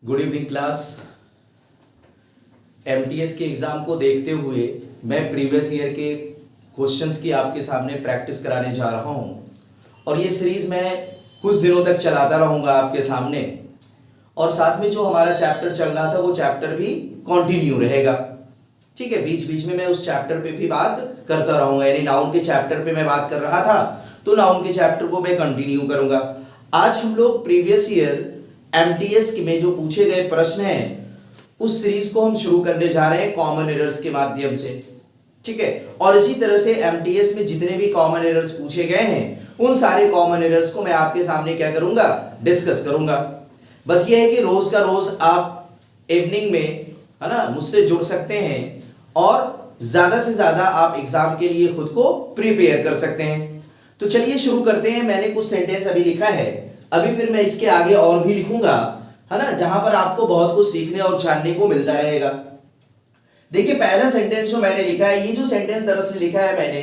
Good evening class. MTS के exam को देखते हुए मैं प्रीवियस ईयर के क्वेश्चंस की आपके सामने प्रैक्टिस कराने जा रहा हूं और ये सीरीज़ मैं कुछ दिनों तक चलाता रहूंगा आपके सामने। और साथ में जो हमारा चैप्टर चल रहा था वो चैप्टर भी कंटिन्यू रहेगा। ठीक है, बीच बीच में मैं उस चैप्टर पे भी बात करता रहूंगा, यानी नाउन के चैप्टर पे मैं बात कर रहा था तो नाउन के चैप्टर को मैं कंटिन्यू करूंगा। आज हम लोग प्रीवियस ईयर एमटीएस में जो पूछे गए प्रश्न हैं उस सीरीज को हम शुरू करने जा रहे हैं कॉमन एरर्स के माध्यम से। ठीक है, और इसी तरह से एमटीएस में जितने भी कॉमन एरर्स पूछे गए हैं उन सारे कॉमन एरर्स को मैं आपके सामने क्या करूंगा, डिस्कस करूंगा। बस ये है कि रोज का रोज आप इवनिंग में है ना मुझसे जुड़ सकते हैं और ज्यादा से ज्यादा आप एग्जाम के लिए खुद को प्रिपेयर कर सकते हैं। तो चलिए शुरू करते हैं। मैंने कुछ सेंटेंस अभी लिखा है, अभी फिर मैं इसके आगे और भी लिखूंगा, है ना, जहां पर आपको बहुत कुछ सीखने और जानने को मिलता रहेगा। देखिए पहला सेंटेंस जो मैंने लिखा है, ये जो सेंटेंस दरअसल लिखा है मैंने,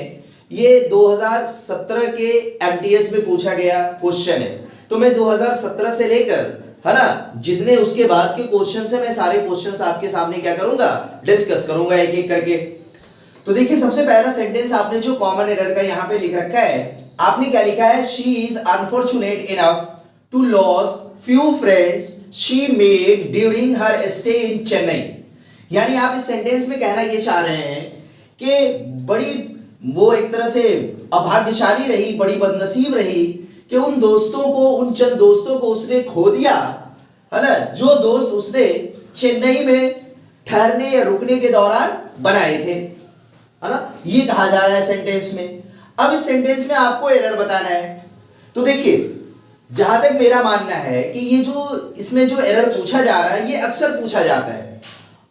ये 2017 के एमटीएस में पूछा गया क्वेश्चन है। तो मैं 2017 से लेकर है ना जितने उसके बाद के क्वेश्चन है मैं सारे क्वेश्चन आपके सामने क्या करूंगा, डिस्कस करूंगा एक एक करके। तो देखिए सबसे पहला सेंटेंस आपने जो कॉमन एरर का यहाँ पे लिख रखा है, आपने क्या लिखा है, she is unfortunate enough to lose few friends she made during her stay in Chennai. यानी आप इस सेंटेंस में कहना ये चाह रहे हैं कि बड़ी वो एक तरह से अभाग्यशाली रही, बड़ी बदनसीब रही कि उन दोस्तों को, उन चंद दोस्तों को उसने खो दिया, है ना, जो दोस्त उसने चेन्नई में ठहरने या रुकने के दौरान बनाए थे, है ना, ये कहा जा रहा है सेंटेंस में। अब इस सेंटेंस में आपको एरर बताना है। तो देखिए जहां तक मेरा मानना है कि ये जो इसमें जो एरर पूछा जा रहा है ये अक्सर पूछा जाता है।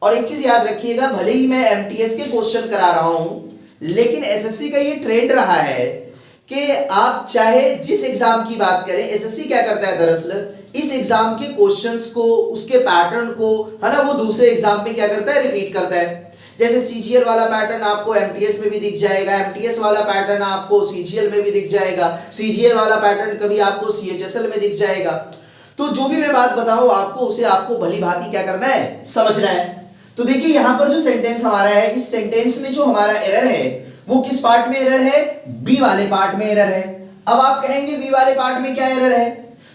और एक चीज याद रखिएगा, भले ही मैं एमटीएस के क्वेश्चन करा रहा हूं लेकिन एसएससी का ये ट्रेंड रहा है कि आप चाहे जिस एग्जाम की बात करें, एसएससी क्या करता है दरअसल इस एग्जाम के क्वेश्चंस को, उसके पैटर्न को, है ना, वो दूसरे एग्जाम में क्या करता है, रिपीट करता है। जैसे सीजीएल वाला पैटर्न आपको एमटीएस में भी दिख जाएगा, एमटीएस वाला पैटर्न आपको सीजीएल में भी दिख जाएगा, सीजीएल वाला पैटर्न कभी आपको सीएचएसएल में दिख जाएगा। तो जो भी मैं बात बताऊं आपको उसे आपको भली भांति क्या करना है, समझना है। तो देखिए यहां पर जो सेंटेंस हमारा है, इस सेंटेंस में जो हमारा एरर है वो किस पार्ट में एरर है, बी वाले पार्ट में एरर है। अब आप कहेंगे बी वाले पार्ट में क्या एरर है,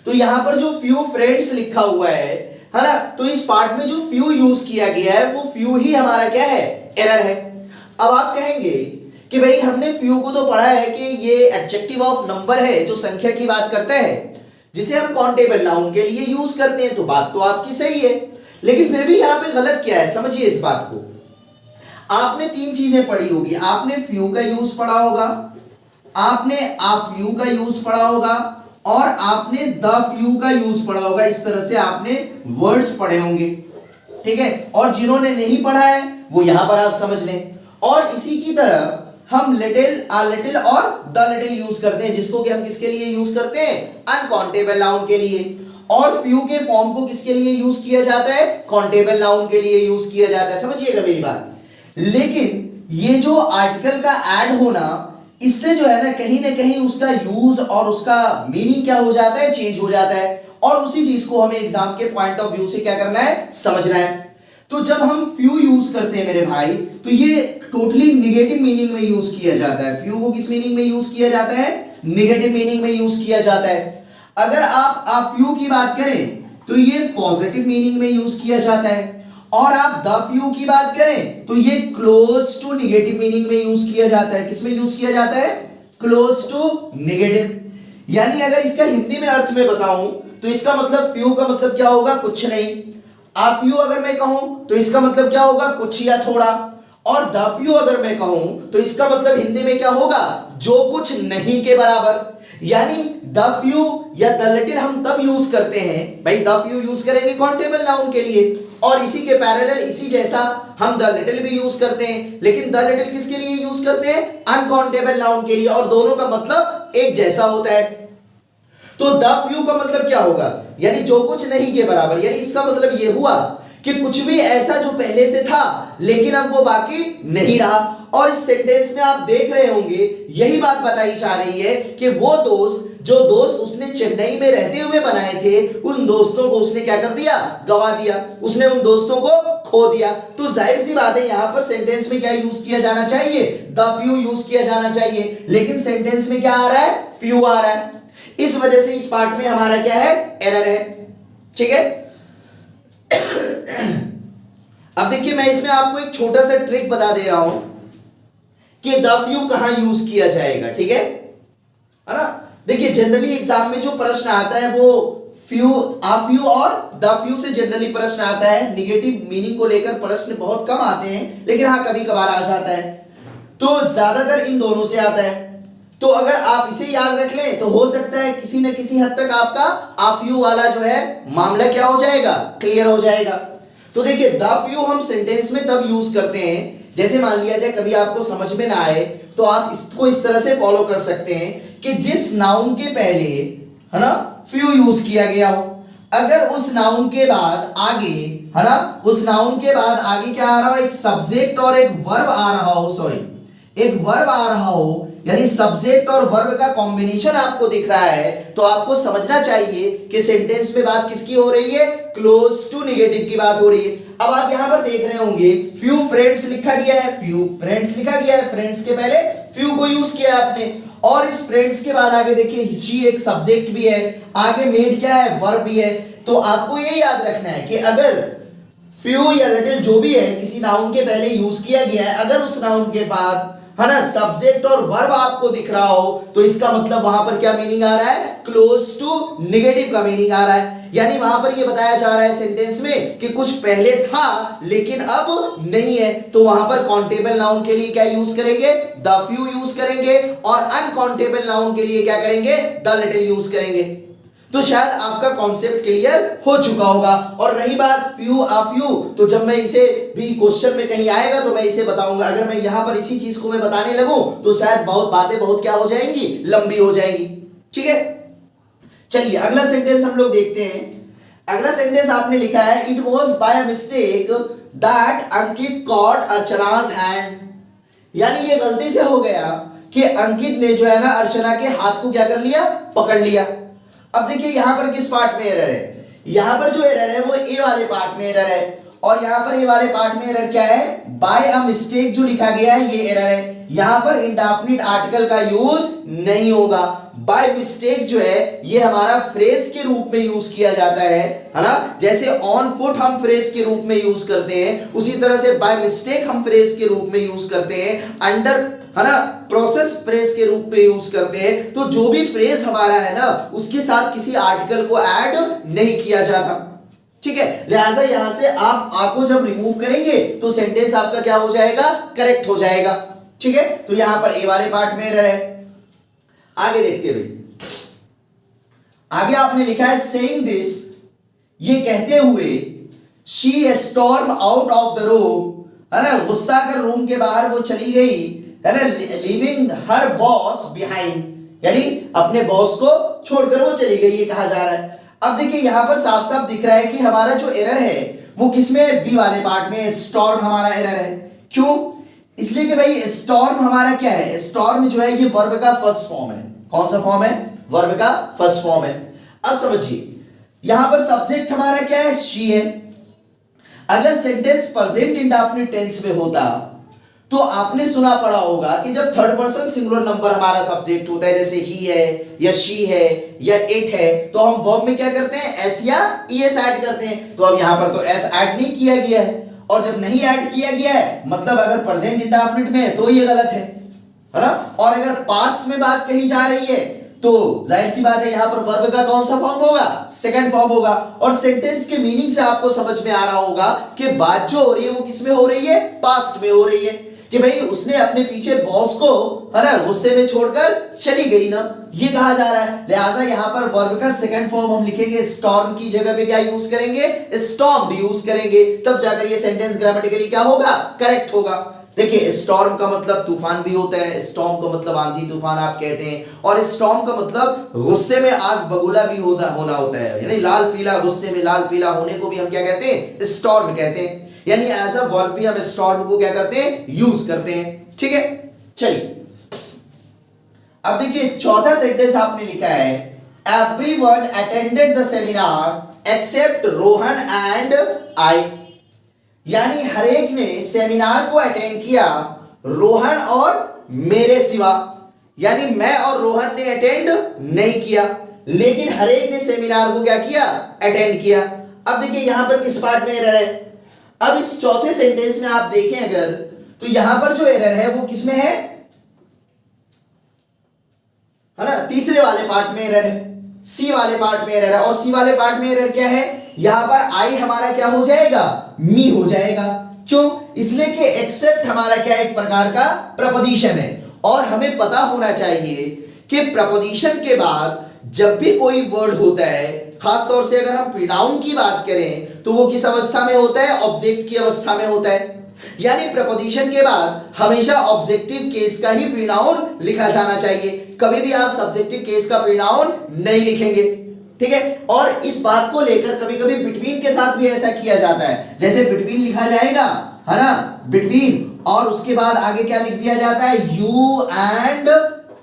तो यहां पर जो फ्यू फ्रेंड्स लिखा हुआ है ना, तो इस पार्ट में जो फ्यू यूज किया गया है वो फ्यू ही हमारा क्या है, एरर है। अब आप कहेंगे कि भाई हमने फ्यू को तो पढ़ा है कि ये एडजेक्टिव ऑफ नंबर है जो संख्या की बात करता है, जिसे हम काउंटेबल नाउन के लिए यूज करते हैं। तो बात तो आपकी सही है, लेकिन फिर भी यहां पे गलत क्या है, समझिए इस बात को। आपने तीन चीजें पढ़ी होगी, आपने फ्यू का यूज पढ़ा होगा, आपने आ फ्यू का यूज पढ़ा होगा और आपने द फ्यू का यूज पढ़ा होगा। इस तरह से आपने वर्ड्स पढ़े होंगे, ठीक है। और जिन्होंने नहीं पढ़ा है वो यहां पर आप समझ लें। और इसी की तरह हम लिटिल, आ लिटिल और द लिटिल यूज करते हैं, जिसको कि हम किसके लिए यूज करते हैं, अनकाउंटेबल नाउन के लिए। और फ्यू के फॉर्म को किसके लिए यूज किया जाता है, काउंटेबल नाउन के लिए यूज किया जाता है, समझिएगा मेरी बात। लेकिन ये जो आर्टिकल का ऐड होना, इससे जो है ना कहीं उसका यूज और उसका मीनिंग क्या हो जाता है, चेंज हो जाता है। और उसी चीज को हमें एग्जाम के पॉइंट ऑफ व्यू से क्या करना है, समझना है। तो जब हम फ्यू यूज करते हैं मेरे भाई, तो ये टोटली निगेटिव मीनिंग में यूज किया जाता है। फ्यू को किस मीनिंग में यूज किया जाता है, निगेटिव मीनिंग में यूज किया जाता है। अगर आप फ्यू की बात करें तो ये पॉजिटिव मीनिंग में यूज किया जाता है, और आप द फ्यू की बात करें तो ये क्लोज टू निगेटिव मीनिंग में यूज किया जाता है। किसमें यूज किया जाता है, क्लोज टू निगेटिव। यानी अगर इसका हिंदी में अर्थ में बताऊं तो इसका मतलब फ्यू का मतलब क्या होगा, कुछ नहीं। आ फ्यू अगर मैं कहूं तो इसका मतलब क्या होगा, कुछ या थोड़ा। और द फ्यू अगर मैं कहूं तो इसका मतलब हिंदी में क्या होगा, जो कुछ नहीं के बराबर। यानी द फ्यू या द लिटिल हम तब यूज करते हैं, भाई द फ्यू यूज करेंगे काउंटेबल नाउन के लिए, और इसी के पैरेलल इसी जैसा हम द लिटिल भी यूज करते हैं। लेकिन द लिटिल किसके लिए यूज करते हैं, अनकाउंटेबल नाउन के लिए, और दोनों का मतलब एक जैसा होता है। तो द फ्यू का मतलब क्या होगा, यानी जो कुछ नहीं के बराबर। यानी इसका मतलब यह हुआ कि कुछ भी ऐसा जो पहले से था लेकिन अब वो बाकी नहीं रहा। और इस सेंटेंस में आप देख रहे होंगे यही बात बताई जा रही है कि वो दोस्त जो दोस्त उसने चेन्नई में रहते हुए बनाए थे, उन दोस्तों को उसने क्या कर दिया, गवा दिया, उसने उन दोस्तों को खो दिया। तो जाहिर सी बात है यहां पर सेंटेंस में क्या यूज किया जाना चाहिए, द फ्यू यूज किया जाना चाहिए, लेकिन सेंटेंस में क्या आ रहा है, फ्यू आ रहा है। इस वजह से इस पार्ट में हमारा क्या है, एरर है। ठीक है, अब देखिए मैं इसमें आपको एक छोटा सा ट्रिक बता दे रहा हूं कि द फ्यू कहां यूज किया जाएगा। ठीक है ना, देखिए जनरली एग्जाम में जो प्रश्न आता है वो फ्यू, आ फ्यू और द फ्यू से जनरली प्रश्न आता है। निगेटिव मीनिंग को लेकर प्रश्न बहुत कम आते हैं, लेकिन हाँ कभी कभार आ जाता है, तो ज्यादातर इन दोनों से आता है। तो अगर आप इसे याद रख लें तो हो सकता है किसी न किसी हद तक आपका आ फ्यू वाला जो है मामला क्या हो जाएगा, क्लियर हो जाएगा। तो देखिए द फ्यू हम सेंटेंस में तब यूज करते हैं, जैसे मान लिया जाए कभी आपको समझ में ना आए तो आप इसको इस तरह से फॉलो कर सकते हैं कि जिस नाउन के पहले है ना फ्यू यूज किया गया हो, अगर उस नाउन के बाद आगे है ना, उस नाउन के बाद आगे क्या आ रहा हो, एक सब्जेक्ट और एक वर्ब आ रहा हो, सॉरी एक वर्ब आ रहा हो, यानी सब्जेक्ट और वर्ब का कॉम्बिनेशन आपको दिख रहा है, तो आपको समझना चाहिए कि सेंटेंस में बात किसकी हो रही है, क्लोज टू नेगेटिव की बात हो रही है। अब आप यहां पर देख रहे होंगे फ्यू फ्रेंड्स लिखा गया है, फ्यू फ्रेंड्स लिखा गया है, फ्रेंड्स के पहले फ्यू को यूज किया आपने, और इस फ्रेंड्स के बाद आगे देखिए शी एक सब्जेक्ट भी है, आगे मेड क्या है, वर्ब भी है। तो आपको ये याद रखना है कि अगर फ्यू या लिटिल जो भी है किसी नाउन के पहले यूज किया गया है, अगर उस नाउन के बाद है ना सब्जेक्ट और वर्ब आपको दिख रहा हो, तो इसका मतलब वहां पर क्या मीनिंग आ रहा है, क्लोज टू नेगेटिव का मीनिंग आ रहा है। यानी वहां पर ये बताया जा रहा है सेंटेंस में कि कुछ पहले था लेकिन अब नहीं है, तो वहां पर काउंटेबल नाउन के लिए क्या यूज करेंगे, द फ्यू यूज करेंगे, और अनकाउंटेबल नाउन के लिए क्या करेंगे, द लिटिल यूज करेंगे। तो शायद आपका कॉन्सेप्ट क्लियर हो चुका होगा। और रही बात फ्यू आ फ्यू, तो जब मैं इसे भी क्वेश्चन में कहीं आएगा तो मैं इसे बताऊंगा। अगर मैं यहां पर इसी चीज को मैं बताने लगूं तो शायद बहुत बातें बहुत क्या हो जाएंगी, लंबी हो जाएंगी। ठीक है, चलिए अगला सेंटेंस हम लोग देखते हैं। अगला सेंटेंस आपने लिखा है, it was by a mistake that Ankit caught Archana's hand, यानी ये गलती से हो गया कि अंकित ने जो है ना अर्चना के हाथ को क्या कर लिया, पकड़ लिया। अब देखिए यहां पर किस पार्ट में एरर है, यहां पर जो एरर है वो ए वाले पार्ट में एरर है, और यहां पर ए वाले पार्ट में एरर क्या है, बाय अ मिस्टेक जो लिखा गया है ये एरर है। यहां पर इंडेफिनिट आर्टिकल का यूज नहीं होगा। बाय मिस्टेक जो है ये हमारा फ्रेज के रूप में यूज किया जाता है ना, जैसे ऑन फुट हम फ्रेज के रूप में यूज करते हैं, उसी तरह से बाय मिस्टेक हम फ्रेज के रूप में यूज करते हैं, अंडर है ना प्रोसेस फ्रेज के रूप में यूज करते हैं। तो जो भी फ्रेज हमारा है ना उसके साथ किसी आर्टिकल को ऐड नहीं किया जाता। ठीक है, लिहाजा यहां से आप आ को जब रिमूव करेंगे तो सेंटेंस आपका क्या हो जाएगा, करेक्ट हो जाएगा। ठीक है, तो यहां पर ए वाले पार्ट में एरर है। आगे देखते हुए आगे आपने लिखा है, सेइंग दिस, ये कहते हुए, she storm out of the room, है ना गुस्सा कर रूम के बाहर वो चली गई, है ना, लीविंग हर बॉस बिहाइंड, यानी अपने बॉस को छोड़कर वो चली गई, ये कहा जा रहा है। अब देखिए यहां पर साफ साफ दिख रहा है कि हमारा जो एरर है वो किसमें, बी वाले पार्ट में, स्टॉर्म हमारा एरर है। क्यों, इसलिए कि भाई स्टॉर्म हमारा क्या है, स्टॉर्म जो है ये वर्ब का फर्स्ट फॉर्म है। कौन सा फॉर्म है, वर्ब का फर्स्ट फॉर्म है। अब समझिए यहां पर सब्जेक्ट हमारा क्या है, शी है। अगर सेंटेंस प्रेजेंट इंडेफिनिट टेंस में होता तो आपने सुना पड़ा होगा कि जब थर्ड पर्सन सिंगुलर नंबर हमारा सब्जेक्ट होता है, जैसे ही है या शी है या इट है, तो हम वर्ब में क्या करते हैं, एस या ईएस ऐड करते हैं। तो अब यहां पर तो एस ऐड नहीं किया गया है, और जब नहीं ऐड किया गया है मतलब अगर प्रेजेंट इंडेफिनिट में है तो ये गलत है ना। और अगर पास्ट में बात कही जा रही है तो जाहिर सी बात है यहां पर वर्ब का कौन सा फॉर्म होगा, सेकंड फॉर्म होगा। और सेंटेंस के मीनिंग से आपको समझ में आ रहा होगा कि बात जो हो रही है वो किस में हो रही है, पास्ट में हो रही है, कि भाई उसने अपने पीछे बॉस को है ना गुस्से में छोड़कर चली गई ना, ये कहा जा रहा है। लिहाजा यहां पर वर्ब का सेकंड फॉर्म हम लिखेंगे, स्टॉर्म की जगह पे क्या यूज करेंगे, स्टॉर्म्ड यूज करेंगे, तब जाकर ये सेंटेंस ग्रामेटिकली क्या होगा, करेक्ट होगा। देखिए स्टॉर्म का मतलब तूफान भी होता है, स्टॉर्म का मतलब आंधी तूफान आप कहते हैं, और स्टॉर्म का मतलब गुस्से में आग बबूला भी होना होता है, यानी लाल पीला, गुस्से में लाल पीला होने को भी हम क्या कहते हैं, स्टॉर्म कहते हैं। यानी एज अ वर्ब भी हम स्टॉर्म को क्या करते हैं, यूज करते हैं। ठीक है, चलिए अब देखिए चौथा सेंटेंस आपने लिखा है everyone attended the seminar except Rohan and I, यानी हर एक ने सेमिनार को अटेंड किया रोहन और मेरे सिवा, यानी मैं और रोहन ने अटेंड नहीं किया लेकिन हर एक ने सेमिनार को क्या किया, अटेंड किया। अब देखिए यहां पर किस पार्ट में एरर है, अब इस चौथे सेंटेंस में आप देखें अगर तो यहां पर जो एरर है वो किसमें है ना, तीसरे वाले पार्ट में एरर है, सी वाले पार्ट में एरर है। और सी वाले पार्ट में एरर क्या है, यहां पर आई हमारा क्या हो जाएगा, मी हो जाएगा। क्यों, इसलिए कि एक्सेप्ट हमारा क्या एक प्रकार का प्रपोजिशन है और हमें पता होना चाहिए कि प्रपोजिशन के बाद जब भी कोई वर्ड होता है, खास तौर से अगर हम प्रोनाउन की बात करें तो वो किस अवस्था में होता है, ऑब्जेक्ट की अवस्था में होता है। यानी प्रपोजिशन के बाद हमेशा ऑब्जेक्टिव केस का ही प्रोनाउन लिखा जाना चाहिए, कभी भी आप सब्जेक्टिव केस का प्रोनाउन नहीं लिखेंगे, ठीक है। और इस बात को लेकर कभी कभी बिटवीन के साथ भी ऐसा किया जाता है, जैसे बिटवीन लिखा जाएगा है ना, बिटवीन, और उसके बाद आगे क्या लिख दिया जाता है, यू एंड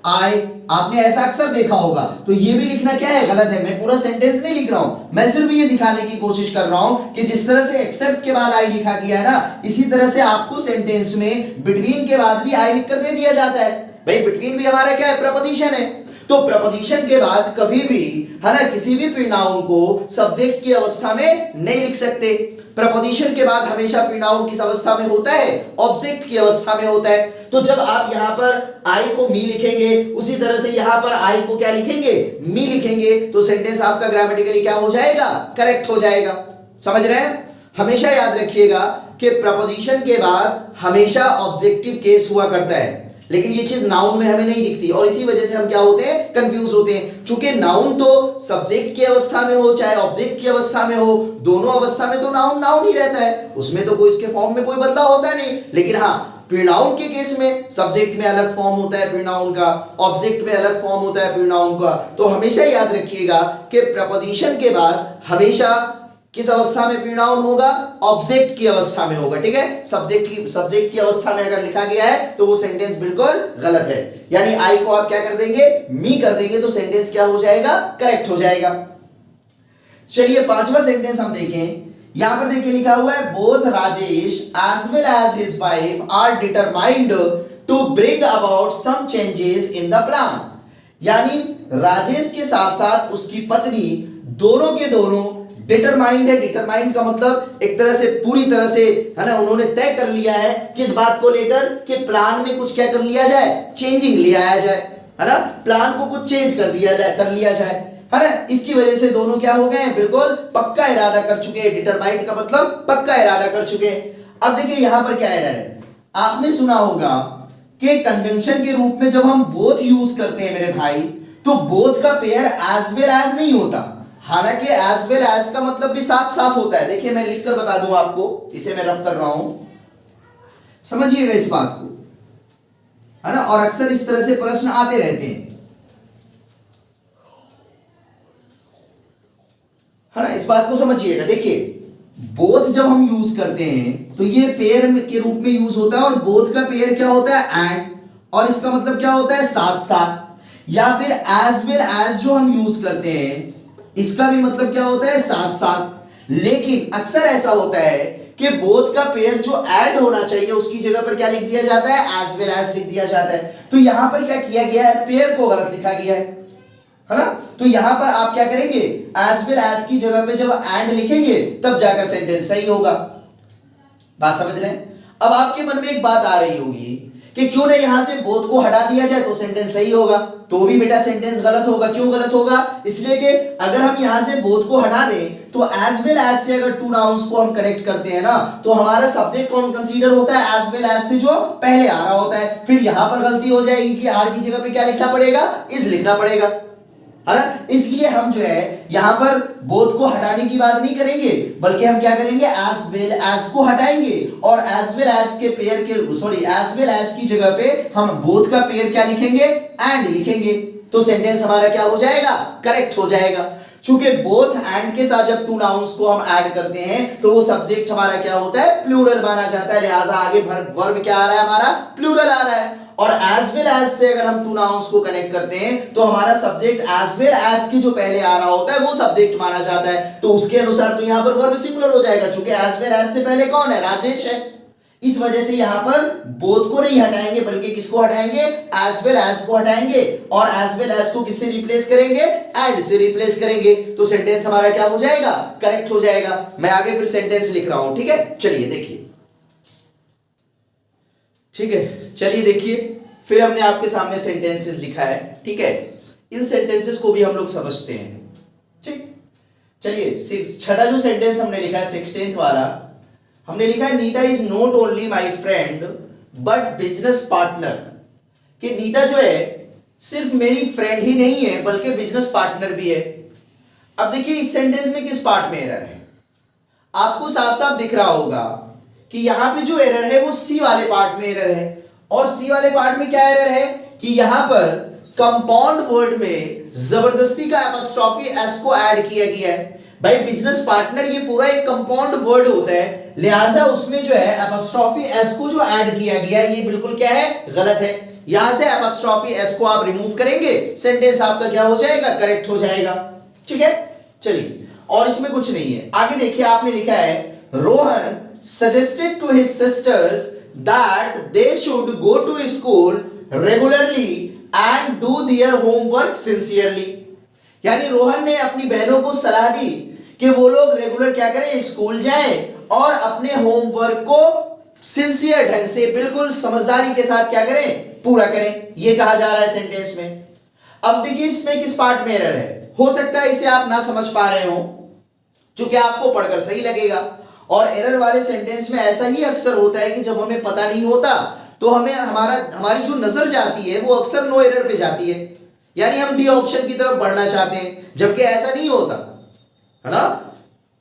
आई, आपने ऐसा अक्सर देखा होगा। तो ये भी लिखना क्या है, गलत है। मैं पूरा सेंटेंस नहीं लिख रहा हूं, मैं सिर्फ ये दिखाने की कोशिश कर रहा हूं कि जिस तरह से एक्सेप्ट के बाद आई लिखा गया है ना, इसी तरह से आपको सेंटेंस में बिटवीन के बाद भी आई लिखकर दे दिया जाता है। भाई बिटवीन भी हमारा क्या है, प्रपोजिशन है, तो प्रपोजिशन के बाद कभी भी है ना किसी भी प्रोनाउन को सब्जेक्ट की अवस्था में नहीं लिख सकते। प्रपोजिशन के बाद हमेशा प्रोनाउन किस अवस्था में होता है, ऑब्जेक्ट की अवस्था में होता है। तो जब आप यहां पर आई को मी लिखेंगे, उसी तरह से यहां पर आई को क्या लिखेंगे, मी लिखेंगे, तो सेंटेंस आपका ग्रामेटिकली क्या हो जाएगा, करेक्ट हो जाएगा। समझ रहे हैं, हमेशा याद रखिएगा कि प्रपोजिशन के बाद हमेशा ऑब्जेक्टिव केस हुआ करता है, लेकिन ये चीज नाउन में हमें नहीं दिखती और इसी वजह से हम क्या होते हैं, कंफ्यूज होते हैं। चूंकि नाउन तो सब्जेक्ट की अवस्था में हो चाहे ऑब्जेक्ट की अवस्था में हो, दोनों अवस्था में तो नाउन नाउन ही रहता है, उसमें तो कोई इसके फॉर्म में कोई बदलाव होता नहीं। लेकिन हाँ, प्रोनाउन के केस में सब्जेक्ट में अलग फॉर्म होता है प्रोनाउन का, ऑब्जेक्ट में अलग फॉर्म होता है प्रोनाउन का। तो हमेशा याद रखिएगा कि प्रपोजिशन के बाद हमेशा किस अवस्था में प्रोनाउन होगा, ऑब्जेक्ट की अवस्था में होगा, ठीक है। सब्जेक्ट की अवस्था में अगर लिखा गया है तो वो सेंटेंस बिल्कुल गलत है, यानी आई को आप क्या कर देंगे, मी कर देंगे, तो सेंटेंस क्या हो जाएगा, करेक्ट हो जाएगा। चलिए पांचवा सेंटेंस हम देखें, यहां पर देखिए लिखा हुआ है both Rajesh as well as his wife are determined to bring about some changes in the plan, यानी राजेश के साथ साथ उसकी पत्नी दोनों के दोनों डिटरमाइंड है। डिटरमाइंड का मतलब एक तरह से पूरी तरह से है ना, उन्होंने तय कर लिया है किस बात को लेकर कि प्लान में कुछ क्या कर लिया जाए, चेंजिंग ले आया जाए, है ना, प्लान को कुछ चेंज कर लिया जाए, है ना। इसकी वजह से दोनों क्या हो गए, बिल्कुल पक्का इरादा कर चुके हैं। डिटरमाइंड का मतलब पक्का इरादा कर चुके हैं। अब देखिए यहां पर क्या एरर है, आपने सुना होगा कि कंजंक्शन के रूप में जब हम बोथ यूज करते हैं मेरे भाई, तो बोथ का पेयर एज वेल एज नहीं होता, हालांकि एज वेल एज का मतलब भी साथ साथ होता है। देखिए मैं लिखकर बता दूं आपको, इसे मैं रब कर रहा हूं, समझिएगा इस बात को, है ना। और अक्सर इस तरह से प्रश्न आते रहते हैं, है ना, इस बात को समझिएगा। देखिए बोथ जब हम यूज करते हैं तो ये पेयर के रूप में यूज होता है, और बोथ का पेयर क्या होता है, एंड, और इसका मतलब क्या होता है, साथ साथ। या फिर एज वेल एज जो हम यूज करते हैं इसका भी मतलब क्या होता है, साथ साथ। लेकिन अक्सर ऐसा होता है कि बोथ का पेयर जो ऐड होना चाहिए उसकी जगह पर क्या लिख दिया जाता है, एज वेल एज लिख दिया जाता है। तो यहां पर क्या किया गया है, पेयर को गलत लिखा गया है ना। तो यहां पर आप क्या करेंगे, एज वेल एज की जगह पे जब एंड लिखेंगे तब जाकर सेंटेंस सही होगा। बात समझ रहे हैं। अब आपके मन में एक बात आ रही होगी कि क्यों ना यहां से बोथ को हटा दिया जाए तो सेंटेंस सही होगा, तो भी बेटा सेंटेंस गलत होगा। क्यों गलत होगा, इसलिए कि अगर हम यहां से बोथ को हटा दें तो एज वेल एज से अगर टू नाउन्स को हम कनेक्ट करते हैं ना, तो हमारा सब्जेक्ट कौन कंसीडर होता है, एज वेल एज से जो पहले आ रहा होता है। फिर यहां पर गलती हो जाएगी कि आर की जगह पे क्या लिखना पड़ेगा, इज लिखना पड़ेगा, है ना। इसलिए हम जो है यहां पर बोथ को हटाने की बात नहीं करेंगे, बल्कि हम क्या करेंगे, एज वेल एज को हटाएंगे और एज वेल एज के पेयर के एज वेल एज की जगह पे हम बोथ का पेयर क्या लिखेंगे, एंड लिखेंगे, तो सेंटेंस हमारा क्या हो जाएगा, करेक्ट हो जाएगा। चूंकि बोथ एंड के साथ जब टू नाउन्स को हम ऐड करते हैं तो वो सब्जेक्ट हमारा क्या होता है, प्लूरल माना जाता है, लिहाजा आगे वर्ब क्या आ रहा है, हमारा प्लूरल आ रहा है। और एज वेल एज से अगर हम टू नाउन्स को कनेक्ट करते हैं तो हमारा सब्जेक्ट एज वेल एज की जो पहले आ रहा होता है वो सब्जेक्ट माना जाता है। तो उसके अनुसार तो यहां पर वर्ब सिंगुलर हो जाएगा, क्योंकि एज वेल एज से पहले कौन है, राजेश है। इस वजह से यहां पर बोथ को नहीं हटाएंगे, बल्कि किसको हटाएंगे, एज वेल एज को हटाएंगे। और एज वेल एज को किससे रिप्लेस करेंगे, एंड से रिप्लेस करेंगे। तो सेंटेंस हमारा क्या हो जाएगा, करेक्ट हो जाएगा। मैं आगे फिर सेंटेंस लिख रहा हूं, ठीक है। चलिए देखिए, ठीक है, चलिए देखिए, फिर हमने आपके सामने सेंटेंसेस लिखा है, ठीक है। इन सेंटेंसेस को भी हम लोग समझते हैं, ठीक। चलिए छठा जो सेंटेंस हमने लिखा है 16th वाला, हमने लिखा है Neeta is not only my friend but business partner. कि नीता जो है सिर्फ मेरी फ्रेंड ही नहीं है बल्कि बिजनेस पार्टनर भी है। अब देखिए इस सेंटेंस में किस पार्ट में एरर है, आपको साफ साफ दिख रहा होगा कि यहां पे जो एरर है वो सी वाले पार्ट में एरर है। और सी वाले पार्ट में क्या एरर है कि यहां पर कंपाउंड वर्ड में जबरदस्ती का एपोस्ट्रोफी एस को ऐड किया गया है। भाई बिजनेस पार्टनर ये पूरा एक कंपाउंड वर्ड होता है, लिहाजा उसमें जो है एपोस्ट्रोफी एस को जो ऐड किया गया है ये बिल्कुल क्या है, गलत है। यहां से एपोस्ट्रोफी एस को आप रिमूव करेंगे, सेंटेंस आपका क्या हो जाएगा, करेक्ट हो जाएगा, ठीक है। चलिए, और इसमें कुछ नहीं है। आगे देखिए, आपने लिखा है Rohan suggested to his sisters that they should go to school regularly and do their homework sincerely। यानी रोहन ने अपनी बहनों को सलाह दी कि वो लोग रेगुलर क्या करें, स्कूल जाएं और अपने होमवर्क को सिंसियर ढंग से, बिल्कुल समझदारी के साथ क्या करें, पूरा करें। ये कहा जा रहा है सेंटेंस में। अब देखिए इसमें किस पार्ट में एरर है, हो सकता है इसे आप ना समझ पा रहे हो, क्योंकि आपको पढ़कर सही लगेगा। और एरर वाले सेंटेंस में ऐसा ही अक्सर होता है कि जब हमें पता नहीं होता तो हमें हमारी जो नजर जाती है वो अक्सर नो एरर पे जाती है, यानी हम डी ऑप्शन की तरफ बढ़ना चाहते हैं, जबकि ऐसा नहीं होता है ना।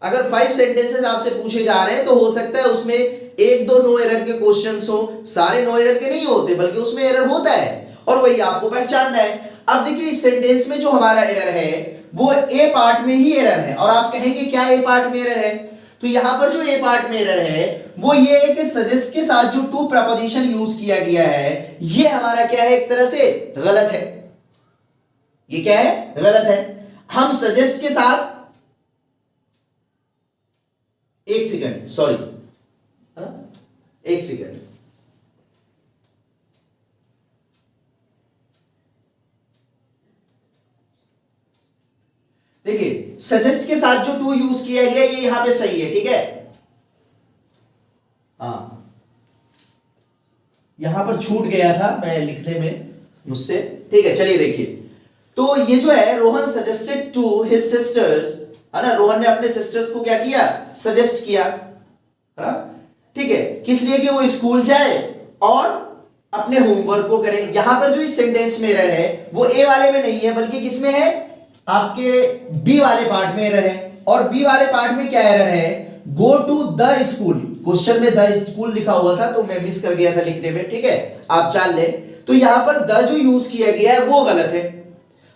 अगर 5 सेंटेंसेस आपसे पूछे जा रहे हैं तो हो सकता है उसमें 1-2 नो एरर के क्वेश्चंस हो, सारे नो एरर के नहीं होते, बल्कि उसमें एरर होता है और वही आपको पहचानना है। अब देखिए इस सेंटेंस में जो हमारा एरर है वो ए पार्ट में ही एरर है। और आप कहेंगे क्या ए पार्ट में एरर है, तो यहां पर जो ए पार्ट में एरर है वो ये है कि सजेस्ट के साथ जो टू प्रपोजिशन यूज किया गया है ये हमारा क्या है, एक तरह से गलत है। ये क्या है, गलत है। हम सजेस्ट के साथ, एक सेकंड, सॉरी, एक सेकंड, देखिए सजेस्ट के साथ जो टू यूज किया गया ये यहां पे सही है, ठीक है। हाँ, यहां पर छूट गया था मैं लिखने में मुझसे, ठीक है। चलिए देखिए, तो ये जो है Rohan suggested to his sisters, है ना, रोहन ने अपने सिस्टर्स को क्या किया, सजेस्ट किया, है ना, ठीक है, किस लिए कि वो स्कूल जाए और अपने होमवर्क को करें। यहां पर जो इस सेंटेंस में एरर है वो ए वाले में नहीं है, बल्कि किसमें है, आपके बी वाले पार्ट में एरर है। और बी वाले पार्ट में क्या एरर है, गो टू द स्कूल, क्वेश्चन में द स्कूल लिखा हुआ था तो मैं मिस कर गया था लिखने में, ठीक है, आप जान ले। तो यहां पर द जो यूज किया गया है वो गलत है।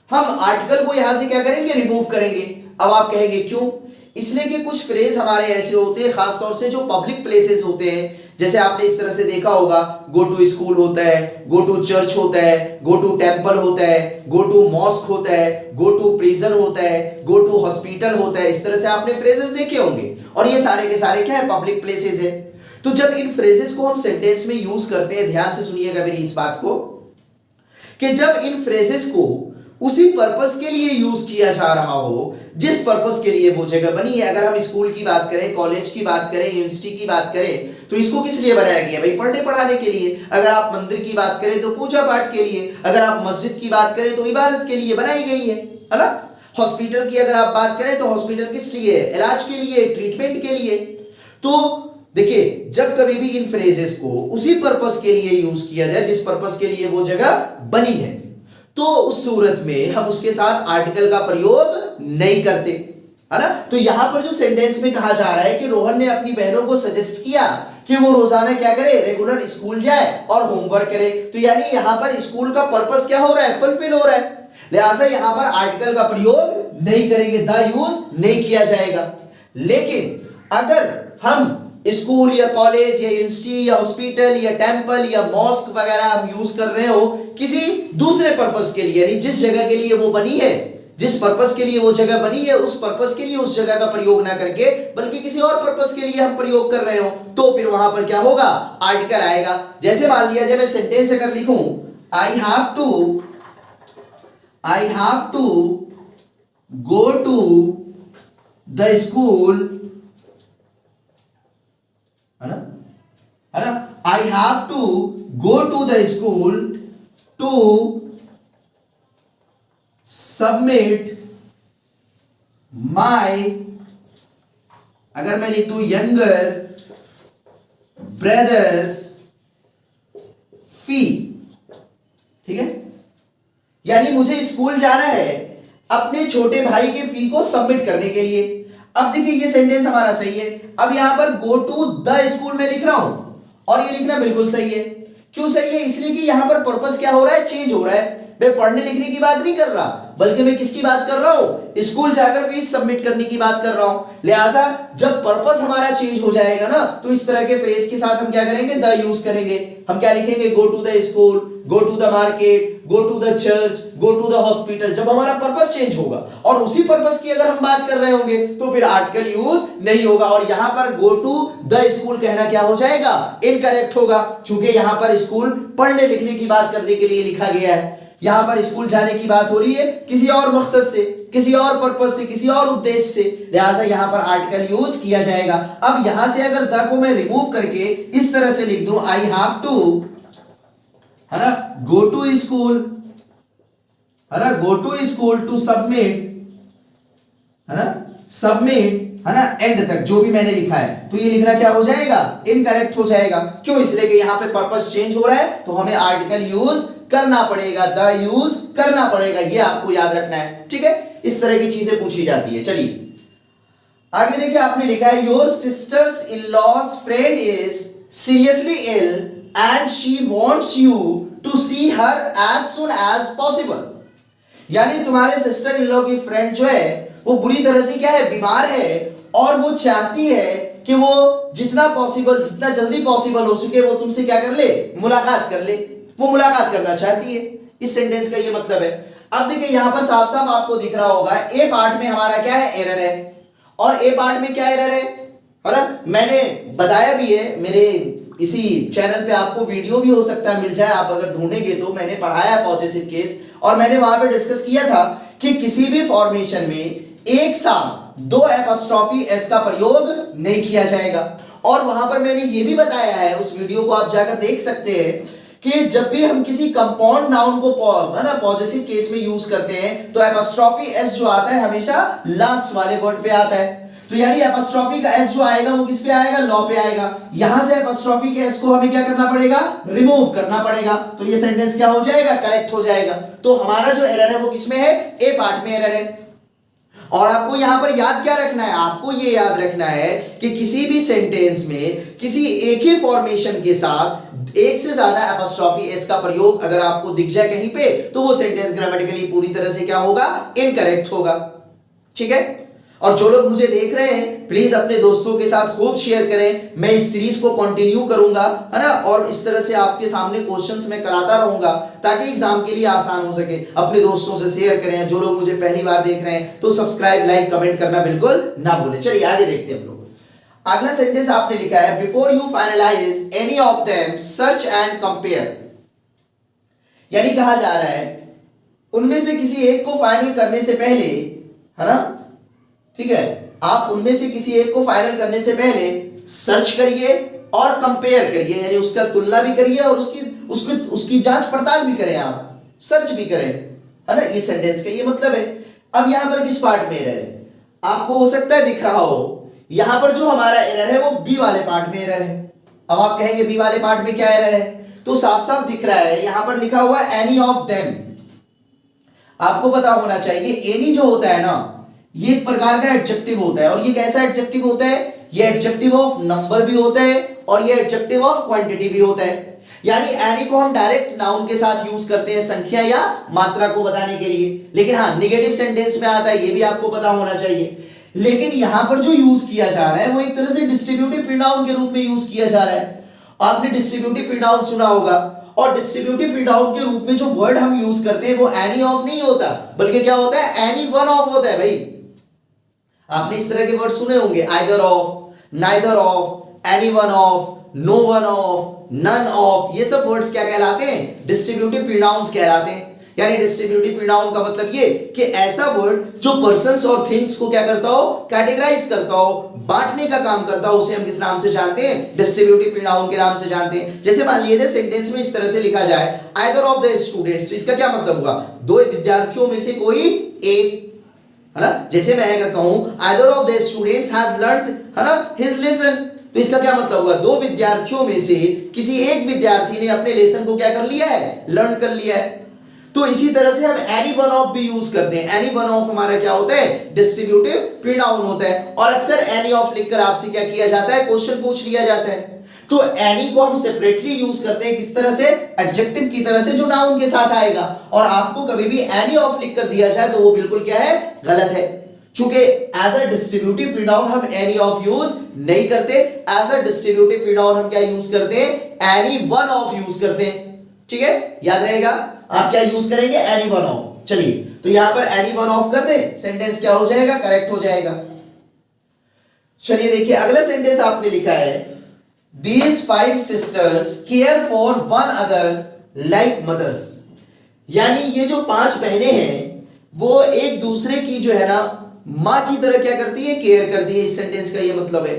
हम आर्टिकल को यहां से क्या करेंगे, रिमूव करेंगे। अब आप कहेंगे क्यों, इसलिए कि कुछ फ्रेज हमारे ऐसे होते हैं, खासतौर से जो पब्लिक प्लेसेस होते हैं, जैसे आपने इस तरह से देखा होगा, गो टू स्कूल होता है, गो टू चर्च होता है, गो टू टेंपल होता है, गो टू मॉस्क होता है, गो टू प्रिजन होता है, गो टू हॉस्पिटल होता है। इस तरह से आपने फ्रेजेस देखे होंगे और ये सारे के सारे क्या है, पब्लिक प्लेसेस है। तो जब इन फ्रेजेस को हम सेंटेंस में यूज करते हैं, ध्यान से सुनिएगा मेरी इस बात को, कि जब इन फ्रेजेस को उसी पर्पस के लिए यूज किया जा रहा हो जिस पर्पस के लिए वो जगह बनी है। अगर हम स्कूल की बात करें, कॉलेज की बात करें, यूनिवर्सिटी की बात करें, तो इसको किस लिए बनाया गया, भाई पढ़ने पढ़ाने के लिए। अगर आप मंदिर की बात करें तो पूजा पाठ के लिए, अगर आप मस्जिद की बात करें तो इबादत के लिए बनाई गई है ना। हॉस्पिटल की अगर आप बात करें तो हॉस्पिटल किस लिए, इलाज के लिए, ट्रीटमेंट के लिए। तो देखिए जब कभी भी इन फ्रेजेस को उसी पर्पस के लिए यूज किया जाए जिस पर्पस के लिए वो जगह बनी है, तो उस सूरत में हम उसके साथ आर्टिकल का प्रयोग नहीं करते, है ना। तो यहां पर जो सेंटेंस में कहा जा रहा है कि रोहन ने अपनी बहनों को सजेस्ट किया कि वो रोजाना क्या करे, रेगुलर स्कूल जाए और होमवर्क करे, तो यानी यहां पर स्कूल का पर्पस क्या हो रहा है, फुलफिल हो रहा है। लिहाजा यहां पर आर्टिकल का प्रयोग नहीं करेंगे, द यूज नहीं किया जाएगा। लेकिन अगर हम स्कूल या कॉलेज या इंस्टीट्यूट या हॉस्पिटल या टेंपल या मॉस्क वगैरह हम यूज कर रहे हो किसी दूसरे पर्पस के लिए, यानी जिस जगह के लिए वो बनी है, जिस पर्पस के लिए वो जगह बनी है, उस पर्पस के लिए उस जगह का प्रयोग ना करके बल्कि किसी और पर्पस के लिए हम प्रयोग कर रहे हो, तो फिर वहां पर क्या होगा, आर्टिकल आएगा। जैसे मान लिया जब मैं सेंटेंस अगर लिखूं, I have to go to the school, है ना, I have to go to the school to submit my, अगर मैं लिख दूं यंगर ब्रदर्स फी, ठीक है, यानी मुझे स्कूल जाना है अपने छोटे भाई के फी को सबमिट करने के लिए। अब देखिए ये सेंटेंस हमारा सही है। अब यहां पर गो टू द स्कूल में लिख रहा हूं और ये लिखना बिल्कुल सही है। क्यों सही है? इसलिए कि यहां पर पर्पस क्या हो रहा है, चेंज हो रहा है। मैं पढ़ने लिखने की बात नहीं कर रहा, बल्कि मैं किसकी बात कर रहा हूं, स्कूल जाकर फीस सबमिट करने की बात कर रहा हूं। लिहाजा जब पर्पस हमारा चेंज हो जाएगा ना, तो इस तरह के फ्रेज के साथ हम क्या करेंगे, द यूज करेंगे। हम क्या लिखेंगे, go to the school, go to the market, go to the church, go to the hospital. जब हमारा पर्पस चेंज होगा और उसी पर्पस की अगर हम बात कर रहे होंगे तो फिर आर्टिकल यूज नहीं होगा और यहां पर गो टू द स्कूल कहना क्या हो जाएगा, इनकरेक्ट होगा, क्योंकि यहां पर स्कूल पढ़ने लिखने की बात करने के लिए लिखा गया है। यहां पर स्कूल जाने की बात हो रही है किसी और मकसद से, किसी और पर्पस से, किसी और उद्देश्य से, लिहाजा यहां पर आर्टिकल यूज किया जाएगा। अब यहां से अगर द को मैं रिमूव करके इस तरह से लिख दूं, आई हैव टू, है ना, गो टू स्कूल, है ना, go to school to submit, है ना, सबमिट, है ना, एंड तक जो भी मैंने लिखा है, तो ये लिखना क्या हो जाएगा, इनकरेक्ट हो जाएगा। क्यों? इसलिए कि यहां पे पर्पस चेंज हो रहा है तो हमें आर्टिकल यूज करना पड़ेगा, द यूज करना पड़ेगा, ये आपको याद रखना है, ठीक है। इस तरह की चीजें पूछी जाती है। चलिए आगे देखिए, आपने लिखा है your sisters in law's friend is seriously ill and she wants you to see her as soon as possible. यानी तुम्हारे सिस्टर इन लॉ की फ्रेंड जो है वो बुरी तरह से क्या है, बीमार है और वो चाहती है कि वो जितना पॉसिबल, जितना जल्दी पॉसिबल हो सके वो तुमसे क्या कर ले, मुलाकात कर ले। वो मुलाकात करना चाहती है, इस सेंटेंस का ये मतलब है। अब देखिए यहां पर साफ साफ आपको दिख रहा होगा ए पार्ट में हमारा क्या है, एरर है, और ए पार्ट में क्या एरर है ना, मैंने बताया भी है, मेरे इसी चैनल पे आपको वीडियो भी हो सकता है मिल जाए, आप अगर ढूंढेंगे तो मैंने पढ़ाया पॉजिटिव केस, और मैंने वहां पे डिस्कस किया था कि किसी भी फॉर्मेशन में एक साथ दो एपॉस्ट्रोफी एस का प्रयोग नहीं किया जाएगा। और वहां पर मैंने ये भी बताया है, उस वीडियो को आप जाकर देख सकते हैं कि जब भी हम किसी कंपाउंड नाउन को है ना पॉजिटिव केस में यूज करते हैं तो एपॉस्ट्रोफी एस जो आता है हमेशा लास्ट वाले वर्ड पे आता है। तो यानी एपॉस्ट्रोफी का एस जो आएगा वो किस पे आएगा, लॉ पे आएगा। यहां से एपॉस्ट्रोफी के एस को हमें क्या करना पड़ेगा, रिमूव करना पड़ेगा। तो ये सेंटेंस क्या हो जाएगा, करेक्ट हो जाएगा। तो हमारा जो एरर है वो किसमें है, ए पार्ट में एरर है। और आपको यहां पर याद क्या रखना है, आपको ये याद रखना है कि किसी भी सेंटेंस में किसी एक ही फॉर्मेशन के साथ एक से ज्यादा एपॉस्ट्रोफी एस का प्रयोग अगर आपको दिख जाए कहीं पे तो वो सेंटेंस ग्रामेटिकली पूरी तरह से क्या होगा, इनकरेक्ट होगा, ठीक है। और जो लोग मुझे देख रहे हैं प्लीज अपने दोस्तों के साथ खूब शेयर करें, मैं इस सीरीज को कंटिन्यू करूंगा, है ना, और इस तरह से आपके सामने क्वेश्चंस मैं कराता रहूंगा ताकि एग्जाम के लिए आसान हो सके। अपने दोस्तों से शेयर करें, जो लोग मुझे पहली बार देख रहे हैं तो सब्सक्राइब, लाइक, कमेंट करना बिल्कुल ना भूलें। चलिए आगे देखते हैं हम लोग। अगला सेंटेंस आपने लिखा है before you finalise any of them search and compare. यानी कहा जा रहा है उनमें से किसी एक को फाइनल करने से पहले, है ना, ठीक है, आप उनमें से किसी एक को फाइनल करने से पहले सर्च करिए और कंपेयर करिए, यानी उसका तुलना भी करिए और उसकी जांच पड़ताल भी करें, आप सर्च भी करें, है ना। ये सेंटेंस का ये मतलब है। अब यहां पर किस पार्ट में एरर है, आपको हो सकता है दिख रहा हो, यहां पर जो हमारा एरर है वो बी वाले पार्ट में एरर है। अब आप कहेंगे बी वाले पार्ट में क्या एरर है, तो साफ साफ दिख रहा है, यहां पर लिखा हुआ है एनी ऑफ देम। आपको पता होना चाहिए एनी जो होता है ना, ये एक प्रकार का एडजेक्टिव होता है, और ये कैसा एडजेक्टिव होता है, ये एडजेक्टिव ऑफ नंबर भी होता है और ये एडजेक्टिव ऑफ क्वांटिटी भी होता है। यानी एनी को हम डायरेक्ट नाउन के साथ यूज करते हैं संख्या या मात्रा को बताने के लिए, लेकिन हाँ नेगेटिव सेंटेंस में आता है, ये भी आपको पता होना चाहिए। लेकिन यहां पर जो यूज किया जा रहा है वो एक तरह से डिस्ट्रीब्यूटिव प्रोनाउन के रूप में यूज किया जा रहा है। आपने डिस्ट्रीब्यूटिव प्रोनाउन सुना होगा, और डिस्ट्रीब्यूटिव प्रोनाउन के रूप में जो वर्ड हम यूज करते हैं वो एनी ऑफ नहीं होता, बल्कि क्या होता है, एनी वन ऑफ होता है भाई। आपने इस तरह के वर्ड सुने होंगे, either of, neither of, any one of, no one of, none of. ये सब वर्ड्स क्या कहलाते हैं, डिस्ट्रीब्यूटिव प्रोनाउंस कहलाते हैं। यानी डिस्ट्रीब्यूटिव प्रोनाउन का मतलब ये कि ऐसा वर्ड जो पर्सन्स और थिंग्स को क्या करता हो, कैटेगराइज करता हो, बांटने का काम करता हो, उसे हम किस नाम से जानते हैं, डिस्ट्रीब्यूटिव प्रोनाउन के नाम से जानते हैं। जैसे मान लीजिए सेंटेंस में इस तरह से लिखा जाए, आइदर ऑफ द स्टूडेंट्स, तो इसका क्या मतलब हुआ, दो विद्यार्थियों में से कोई एक, है ना। जैसे मैं अगर कहूं either of the students has learned, है ना, हिज लेसन, तो इसका क्या मतलब हुआ, दो विद्यार्थियों में से किसी एक विद्यार्थी ने अपने लेसन को क्या कर लिया है, लर्न कर लिया है। तो इसी तरह से हम एनी वन ऑफ भी यूज करते हैं। एनी वन ऑफ हमारा क्या होता है, डिस्ट्रीब्यूटिव प्रोनाउन होता है। और अक्सर एनी ऑफ लिखकर आपसे क्या किया जाता है, क्वेश्चन पूछ लिया जाता है। तो एनी को हम सेपरेटली यूज करते हैं, किस तरह से, एडजेक्टिव की तरह से जो नाउन के साथ आएगा। और आपको कभी भी एनी ऑफ लिखकर दिया जाए तो वो बिल्कुल क्या है, गलत है। चूंकि एज अ डिस्ट्रीब्यूटिव प्रोनाउन हम एनी ऑफ यूज नहीं करते, एज अ डिस्ट्रीब्यूटिव प्रोनाउन हम क्या यूज करते हैं, एनी वन ऑफ यूज करते हैं। ठीक है, याद रहेगा, आप क्या यूज करेंगे, एनी वन ऑफ। चलिए, तो यहां पर एनी वन ऑफ कर दें, सेंटेंस क्या हो जाएगा, करेक्ट हो जाएगा। चलिए देखिए, अगला सेंटेंस आपने लिखा है, These 5 sisters care for one another like mothers। यानी ये जो 5 बहनें हैं वो एक दूसरे की जो है ना मां की तरह क्या करती है, केयर करती है। इस सेंटेंस का ये मतलब है।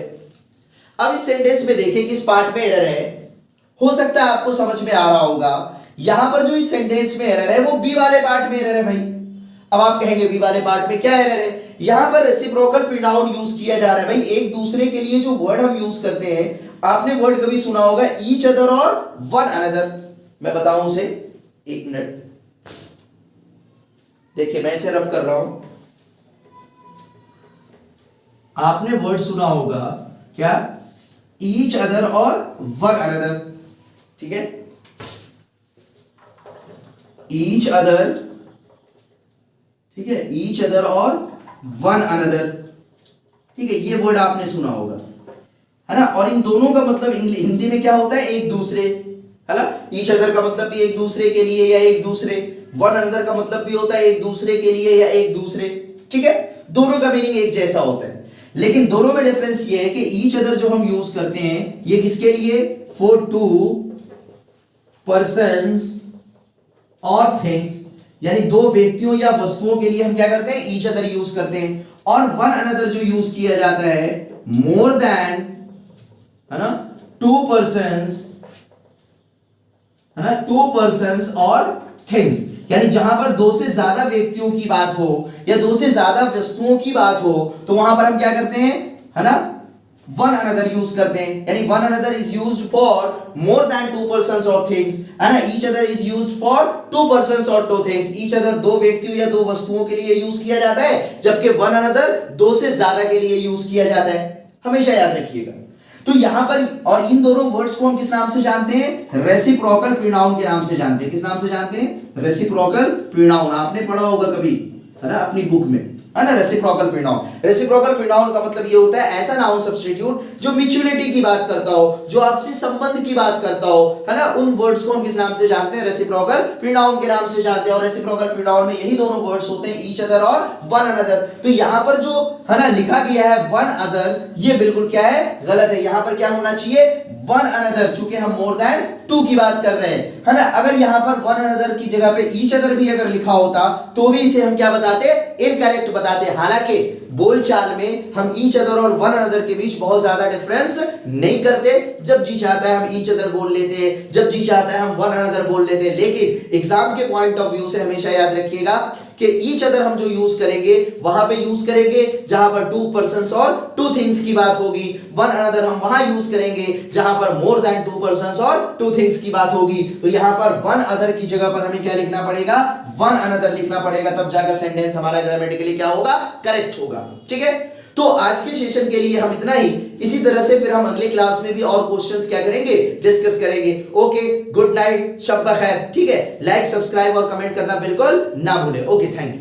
अब इस सेंटेंस में देखें किस पार्ट में एरर है, हो सकता है आपको समझ में आ रहा होगा। यहां पर जो इस सेंटेंस में एरर है वो बी वाले पार्ट में एरर है भाई। अब आप कहेंगे बी वाले पार्ट में क्या एरर है, यहां पर रेसिप्रोकल प्रोनाउन यूज किया जा रहा है भाई। एक दूसरे के लिए जो वर्ड हम यूज करते हैं, आपने वर्ड कभी सुना होगा ईच अदर और वन अनदर। मैं बताऊं उसे, एक मिनट देखिए, मैं इसे रब कर रहा हूं। आपने वर्ड सुना होगा क्या, ईच अदर और वन अनदर। ठीक है, ईच अदर, ठीक है, ईच अदर और वन अनदर। ठीक है, ये वर्ड आपने सुना होगा, है ना। और इन दोनों का मतलब हिंदी में क्या होता है, एक दूसरे, है ना। ईच अदर का मतलब भी एक दूसरे के लिए या एक दूसरे, वन अनदर का मतलब भी होता है एक दूसरे के लिए या एक दूसरे। ठीक है, दोनों का मीनिंग एक जैसा होता है, लेकिन दोनों में डिफरेंस ये है कि ईच अदर जो हम यूज करते हैं ये किसके लिए, फॉर टू पर्सन्स और थिंग्स, यानी दो व्यक्तियों या वस्तुओं के लिए हम क्या करते हैं, ईच अदर यूज करते हैं। और वन अनदर जो यूज किया जाता है मोर देन, है ना, टू पर्सन्स, है ना, टू पर्सन्स और थिंग्स, यानी जहां पर दो से ज्यादा व्यक्तियों की बात हो या दो से ज्यादा वस्तुओं की बात हो तो वहां पर हम क्या करते हैं, है ना, वन अनदर यूज करते हैं। यानी one another is used for more than to persons और थिंग्स, है ना। Each other is used for to persons और टू थिंग्स। ईच अदर दो व्यक्तियों या दो वस्तुओं के लिए यूज किया जाता है, जबकि वन अनदर दो से ज्यादा के लिए यूज किया जाता है। हमेशा याद रखिएगा। तो यहां पर, और इन दोनों वर्ड्स को हम किस नाम से जानते हैं, रेसिप्रोकल प्रोनाउन के नाम से जानते हैं। किस नाम से जानते हैं, रेसिप्रोकल प्रोनाउन। आपने पढ़ा होगा कभी, है ना, अपनी बुक में, है ना, रेसिप्रोकल प्रोनाउन। रेसिप्रोकल प्रोनाउन का मतलब ये होता है ऐसा नाउन सब्स्टिट्यूट जो म्यूचुअलिटी की बात करता हो, जो आपसी संबंध की बात करता हो, है ना। उन वर्ड्स को हम किस नाम से जानते हैं, रेसिप्रोकल प्रोनाउन के नाम से जानते हैं। और रेसिप्रोकल प्रोनाउन में यही दोनों वर्ड्स होते हैं, ईच अदर और वन अनदर। तो यहां पर जो, है ना, लिखा गया है वन अदर, ये बिल्कुल क्या है, गलत है। यहां पर क्या होना चाहिए, वन अनदर, चूंकि हम मोर देन टू की बात कर रहे हैं, है ना। अगर यहां पर वन अनदर की जगह पे ईच अदर भी अगर लिखा होता तो भी इसे हम क्या बताते, इनकरेक्ट बताते। हालांकि बोलचाल में हम ईच अदर और वन अनदर के बीच बहुत ज्यादा डिफरेंस नहीं करते। जब जी चाहता है हम ईच अदर बोल लेते हैं, जब जी चाहता है हम वन अनदर बोल लेते हैं। लेकिन एग्जाम के पॉइंट ऑफ व्यू से हमेशा याद रखिएगा कि ईच अदर हम जो यूज करेंगे वहां पे यूज करेंगे जहां पर टू पर्सन्स और टू थिंग्स की बात होगी। वन अनदर हम वहां यूज करेंगे जहां पर मोर देन टू पर्सन्स और टू थिंग्स की बात होगी। तो यहां पर वन अदर की जगह पर हमें क्या लिखना पड़ेगा, वन अनदर लिखना पड़ेगा, तब जाकर सेंटेंस हमारा ग्रामेटिकली क्या होगा, करेक्ट होगा। ठीक है, तो आज के सेशन के लिए हम इतना ही। इसी तरह से फिर हम अगले क्लास में भी और क्वेश्चंस क्या करेंगे, डिस्कस करेंगे। ओके, गुड नाइट, शब बखैर। ठीक है, लाइक, सब्सक्राइब और कमेंट करना बिल्कुल ना भूले। Okay, thank you.